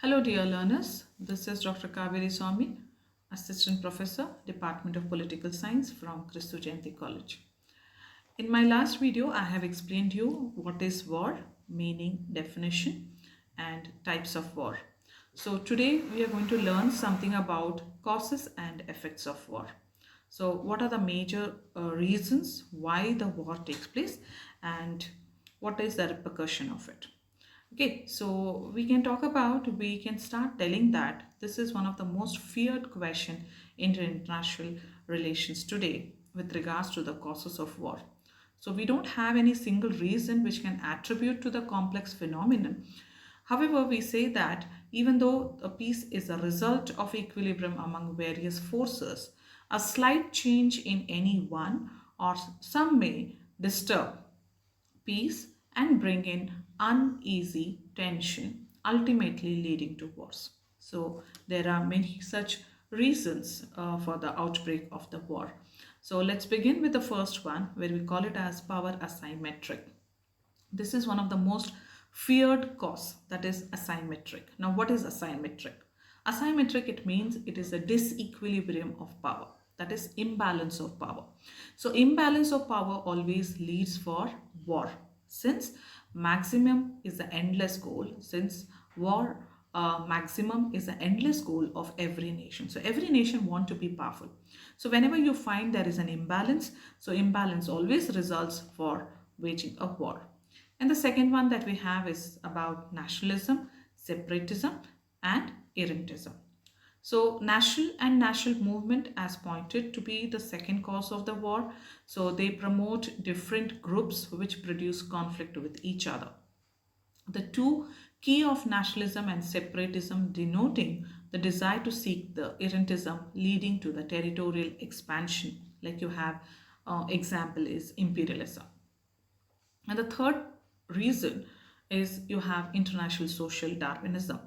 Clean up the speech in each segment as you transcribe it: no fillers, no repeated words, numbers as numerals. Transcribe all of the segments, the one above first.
Hello, dear learners. This is Dr. Kaveri Swami, Assistant Professor, Department of Political Science from Christu Jayanti College. In my last video, I have explained you what is war, meaning, definition, and types of war. So today we are going to learn something about causes and effects of war. So what are the major reasons why the war takes place and what is the repercussion of it? Okay, so we can start telling that this is one of the most feared question in international relations today with regards to the causes of war. So we don't have any single reason which can attribute to the complex phenomenon. However, we say that even though a peace is a result of equilibrium among various forces, a slight change in any one or some may disturb peace and bring in uneasy tension, ultimately leading to wars. So, there are many such reasons for the outbreak of the war. So, let's begin with the first one where we call it as power asymmetric. This is one of the most feared cause, that is asymmetric. Now, what is asymmetric? Asymmetric, it means it is a disequilibrium of power, that is imbalance of power. So imbalance of power always leads for war, since maximum is the endless goal, since war maximum is the endless goal of every nation. So every nation want to be powerful. So whenever you find there is an imbalance, so imbalance always results for waging a war. And the second one that we have is about nationalism, separatism, and irredentism. So national and national movement as pointed to be the second cause of the war. So they promote different groups which produce conflict with each other. The two key of nationalism and separatism denoting the desire to seek the irredentism leading to the territorial expansion. Like you have example is imperialism. And the third reason is you have international social Darwinism.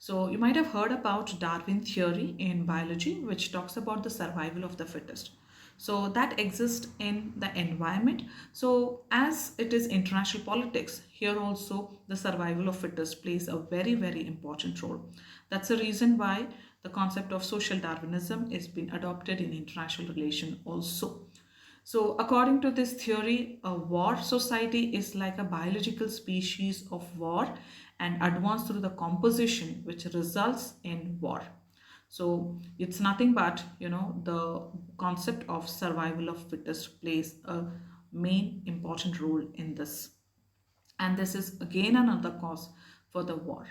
So you might have heard about Darwin theory in biology, which talks about the survival of the fittest. So that exists in the environment. So as it is international politics, here also the survival of fittest plays a very, very important role. That's the reason why the concept of social Darwinism is being adopted in international relation also. So, according to this theory, a war society is like a biological species of war and advanced through the composition which results in war. So, it's nothing but, the concept of survival of fittest plays a main important role in this. And this is again another cause for the war.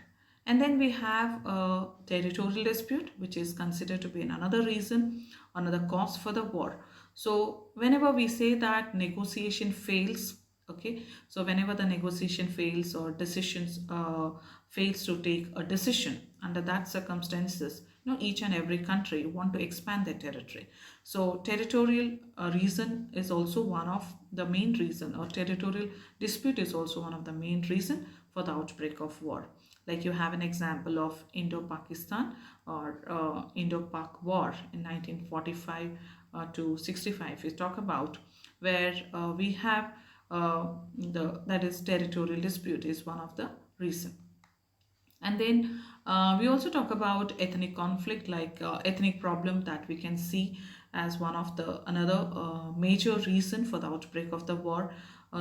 And then we have a territorial dispute, which is considered to be another reason, another cause for the war. So whenever we say that negotiation fails, okay, so whenever the negotiation fails or decisions fails to take a decision under that circumstances, each and every country want to expand their territory. So territorial reason is also one of the main reason, or territorial dispute is also one of the main reason for the outbreak of war. Like you have an example of Indo-Pakistan or Indo-Pak War in 1945 to 65 we talk about, where we have that is territorial dispute is one of the reason. And then we also talk about ethnic conflict, like ethnic problem that we can see as one of the another major reason for the outbreak of the war.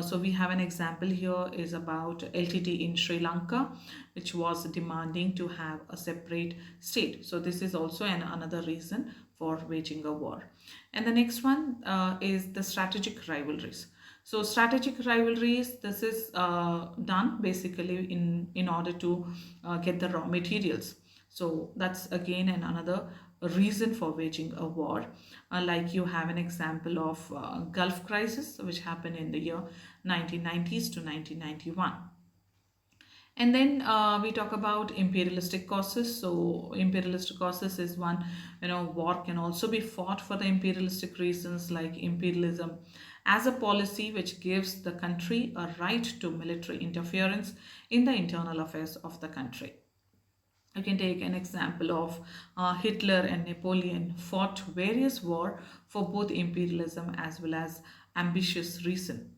So we have an example here is about LTT in Sri Lanka, which was demanding to have a separate state. So this is also another reason for waging a war. And the next one is the strategic rivalries. So strategic rivalries, this is done basically in order to get the raw materials. So that's again another reason for waging a war. Like you have an example of Gulf crisis, which happened in the year 1990s to 1991. And then we talk about imperialistic causes. So imperialistic causes is one, war can also be fought for the imperialistic reasons, like imperialism as a policy which gives the country a right to military interference in the internal affairs of the country. You can take an example of Hitler and Napoleon fought various wars for both imperialism as well as ambitious reason.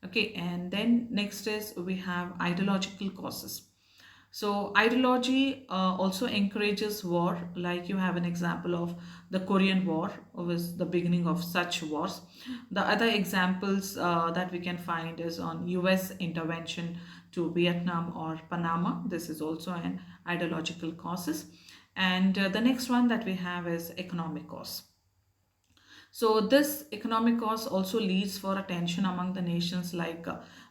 Okay, and then next is we have ideological causes. So ideology also encourages war, like you have an example of the Korean War was the beginning of such wars. The other examples that we can find is on US intervention to Vietnam or Panama. This is also an ideological causes. And the next one that we have is economic cause. So this economic cause also leads for a tension among the nations. Like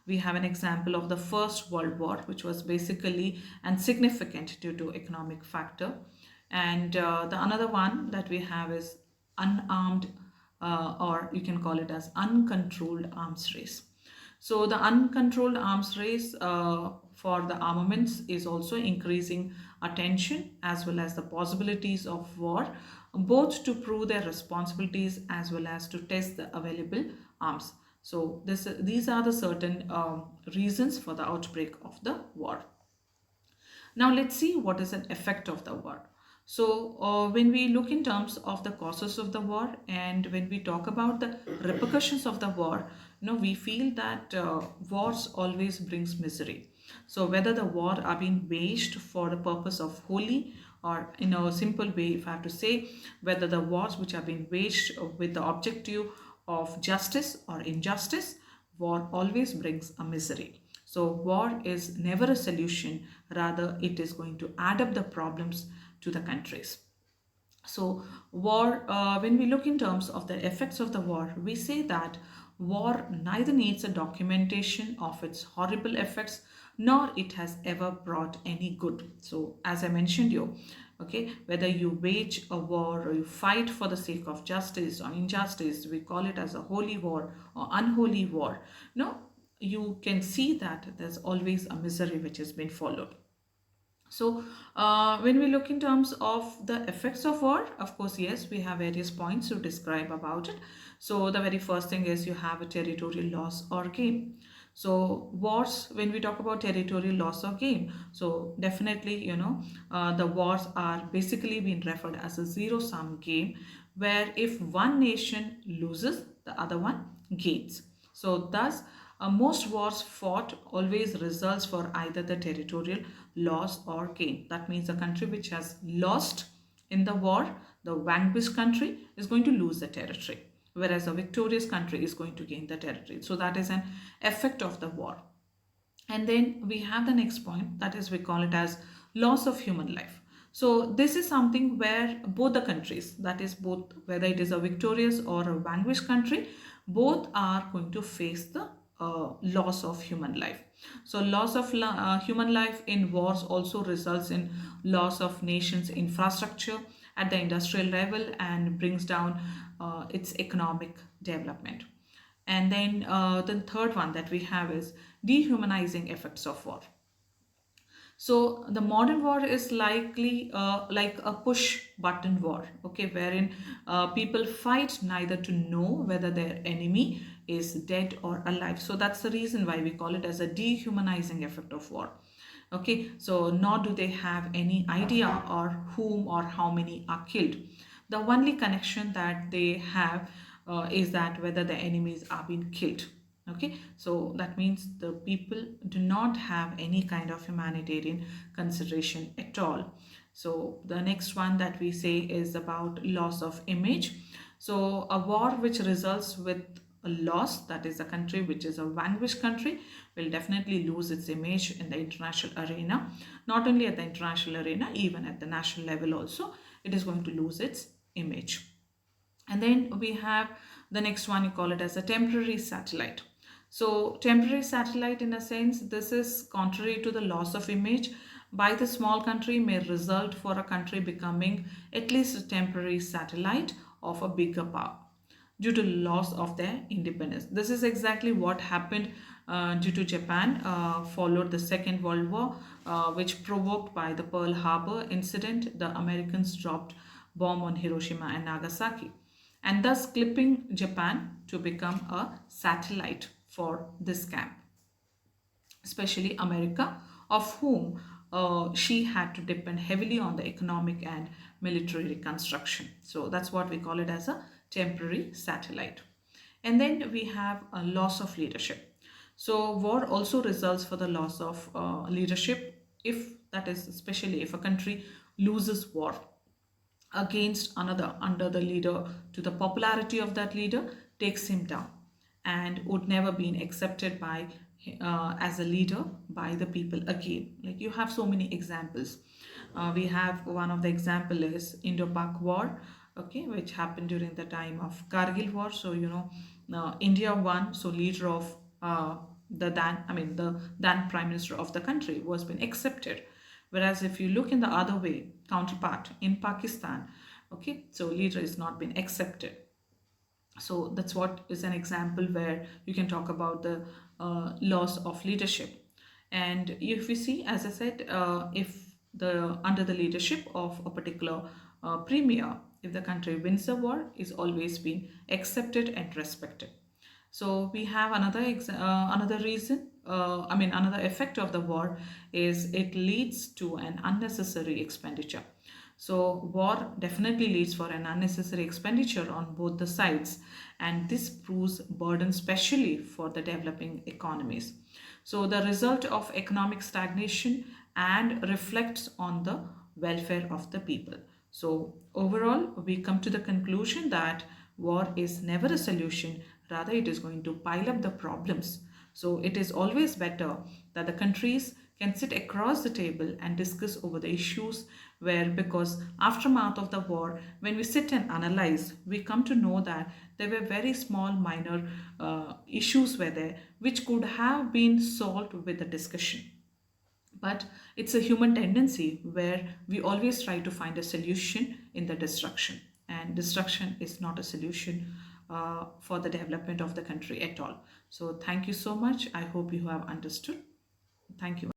we have an example of the First World War, which was basically and significant due to economic factor. And the another one that we have is unarmed, or you can call it as uncontrolled arms race. So the uncontrolled arms race for the armaments is also increasing attention as well as the possibilities of war, both to prove their responsibilities as well as to test the available arms. So these are the certain reasons for the outbreak of the war. Now let's see what is an effect of the war. So when we look in terms of the causes of the war and when we talk about the repercussions of the war, we feel that wars always brings misery. So whether the war are being waged for the purpose of holy, or in a simple way, if I have to say, whether the wars which are being waged with the objective of justice or injustice, war always brings a misery. So war is never a solution, rather it is going to add up the problems to the countries. So war, when we look in terms of the effects of the war, we say that war neither needs a documentation of its horrible effects nor it has ever brought any good. So as I mentioned you, okay, whether you wage a war or you fight for the sake of justice or injustice, we call it as a holy war or unholy war. No, you can see that there's always a misery which has been followed. So when we look in terms of the effects of war, of course, yes, we have various points to describe about it. So the very first thing is you have a territorial loss or gain. So wars, when we talk about territorial loss or gain, so definitely, the wars are basically being referred as a zero-sum game, where if one nation loses, the other one gains. So thus, most wars fought always results for either the territorial loss or gain. That means the country which has lost in the war, the vanquished country, is going to lose the territory, whereas a victorious country is going to gain the territory. So that is an effect of the war. And then we have the next point, that is we call it as loss of human life. So this is something where both the countries, that is both whether it is a victorious or a vanquished country, both are going to face the loss of human life. So loss of human life in wars also results in loss of nations infrastructure at the industrial level and brings down its economic development. And then the third one that we have is dehumanizing effects of war. So the modern war is likely like a push button war, okay, wherein people fight neither to know whether their enemy is dead or alive. So that's the reason why we call it as a dehumanizing effect of war. Okay, so nor do they have any idea or whom or how many are killed. The only connection that they have is that whether the enemies are being killed. Okay, so that means the people do not have any kind of humanitarian consideration at all. So the next one that we say is about loss of image. So a war which results with a loss, that is a country which is a vanquished country, will definitely lose its image in the international arena. Not only at the international arena, even at the national level also, it is going to lose its image. And then we have the next one, you call it as a temporary satellite. So temporary satellite, in a sense, this is contrary to the loss of image by the small country, may result for a country becoming at least a temporary satellite of a bigger power due to loss of their independence. This is exactly what happened due to Japan followed the Second World War, which provoked by the Pearl Harbor incident. The Americans dropped bomb on Hiroshima and Nagasaki, and thus clipping Japan to become a satellite for this camp, especially America, of whom she had to depend heavily on the economic and military reconstruction. So that's what we call it as a temporary satellite. And then we have a loss of leadership. So war also results for the loss of leadership if That is, especially if a country loses war against another under the leader, to the popularity of that leader takes him down and would never been accepted by as a leader by the people again. Like, you have so many examples. We have one of the example is Indo-Pak War, okay, which happened during the time of Kargil War. So India won, so leader of the then prime minister of the country was been accepted. Whereas if you look in the other way, counterpart in Pakistan, okay, so leader is not been accepted. So that's what is an example where you can talk about the loss of leadership. And if we see, as I said, if the under the leadership of a particular premier, if the country wins the war, is always being accepted and respected. So we have another reason. Another effect of the war is it leads to an unnecessary expenditure. So war definitely leads for an unnecessary expenditure on both the sides, and this proves burden especially for the developing economies. So the result of economic stagnation and reflects on the welfare of the people. So overall, we come to the conclusion that war is never a solution, rather it is going to pile up the problems. So it is always better that the countries can sit across the table and discuss over the issues, where, because aftermath of the war, when we sit and analyze, we come to know that there were very small minor issues were there which could have been solved with a discussion. But it's a human tendency where we always try to find a solution in the destruction, and destruction is not a solution for the development of the country at all. So thank you so much. I hope you have understood. Thank you.